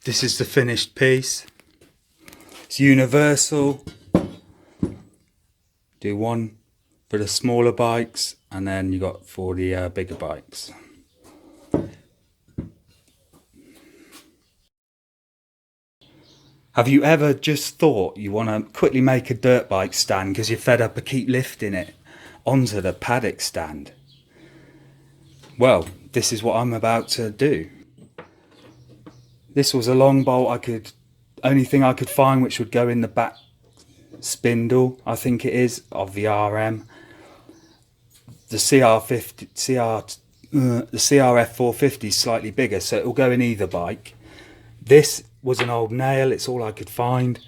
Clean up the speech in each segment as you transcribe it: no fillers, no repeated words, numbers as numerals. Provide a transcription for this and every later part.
This is the finished piece. It's universal. Do one for the smaller bikes and then you got for the bigger bikes. Have you ever just thought you want to quickly make a dirt bike stand because you're fed up of keep lifting it onto the paddock stand? Well, this is what I'm about to do. This was a long bolt only thing I could find which would go in the back spindle, I think it is, of the RM. The CRF 450 is slightly bigger, so it will go in either bike. This was an old nail, it's all I could find.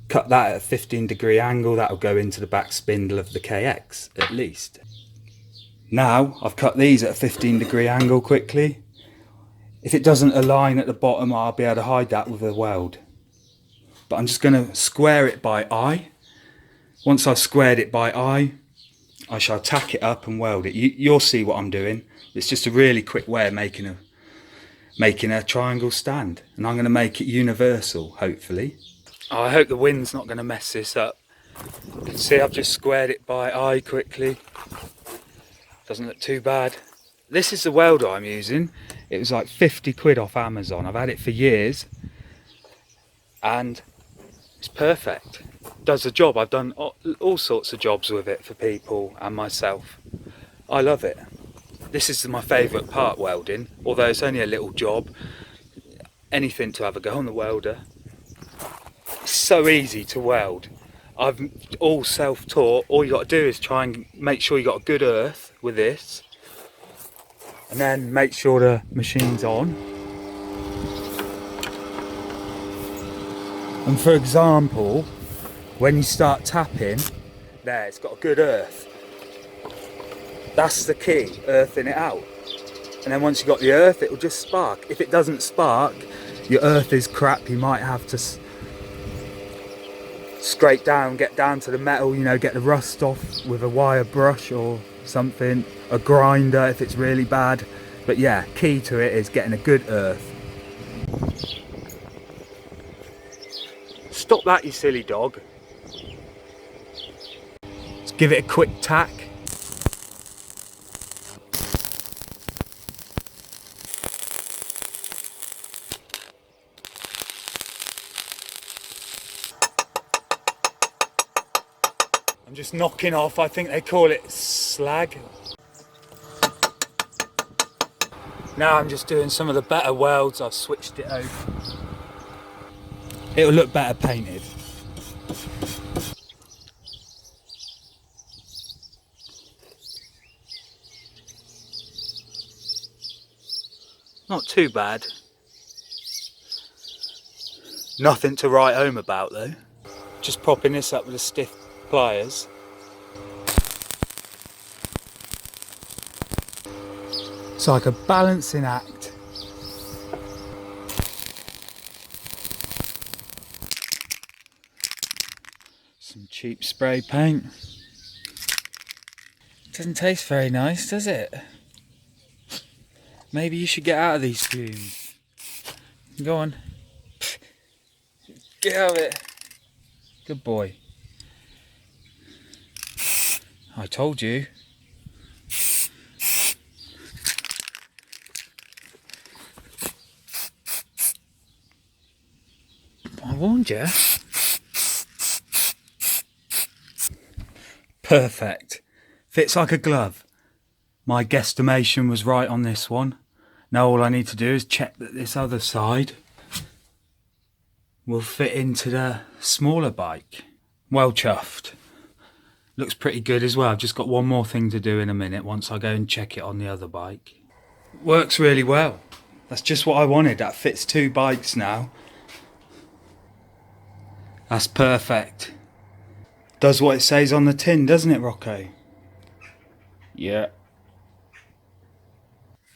Cut that at a 15-degree angle, that'll go into the back spindle of the KX at least. Now I've cut these at a 15-degree angle quickly. If it doesn't align at the bottom, I'll be able to hide that with a weld. But I'm just going to square it by eye. Once I've squared it by eye, I shall tack it up and weld it. You'll see what I'm doing. It's just a really quick way of making a triangle stand, and I'm going to make it universal, hopefully. Oh, I hope the wind's not going to mess this up. You can see I've just squared it by eye quickly. Doesn't look too bad. This is the welder I'm using. It was like 50 quid off Amazon. I've had it for years and it's perfect. Does the job. I've done all sorts of jobs with it for people and myself. I love it. This is my favourite part, welding, although it's only a little job. Anything to have a go on the welder. It's so easy to weld. I'm all self-taught. All you got to do is try and make sure you got a good earth with this, and then make sure the machine's on. And for example, when you start tapping, there, it's got a good earth. That's the key, earthing it out. And then once you've got the earth, it will just spark. If it doesn't spark, your earth is crap. You might have to scrape down, get down to the metal, you know, get the rust off with a wire brush or something, a grinder if it's really bad. But yeah, key to it is getting a good earth. Stop that, you silly dog. Let's give it a quick tack. I'm just knocking off, I think they call it slag. Now I'm just doing some of the better welds. I've switched it over. It'll look better painted. Not too bad. Nothing to write home about though. Just propping this up with a stiff pliers. It's like a balancing act. Some cheap spray paint. Doesn't taste very nice, does it? Maybe you should get out of these fumes. Go on. Get out of it. Good boy. I told you. I warned you. Perfect. Fits like a glove. My guesstimation was right on this one. Now all I need to do is check that this other side will fit into the smaller bike. Well chuffed. Looks pretty good as well. I've just got one more thing to do in a minute once I go and check it on the other bike. Works really well. That's just what I wanted. That fits two bikes now. That's perfect. Does what it says on the tin, doesn't it, Rocco? Yeah.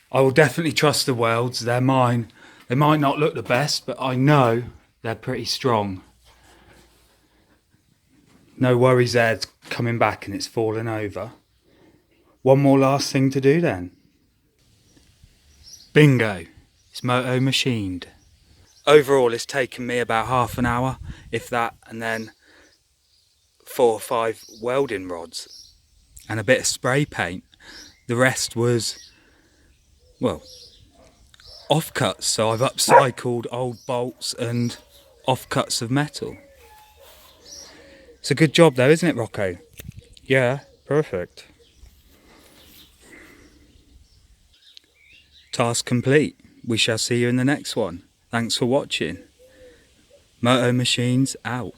I will definitely trust the welds. They're mine. They might not look the best, but I know they're pretty strong. No worries there, it's coming back and it's falling over. One more last thing to do then. Bingo. It's MOTO machined. Overall, it's taken me about half an hour, if that, and then 4 or 5 welding rods and a bit of spray paint. The rest was, well, offcuts, so I've upcycled old bolts and offcuts of metal. It's a good job though, isn't it, Rocco? Yeah, perfect. Task complete. We shall see you in the next one. Thanks for watching. MOTO Machines out.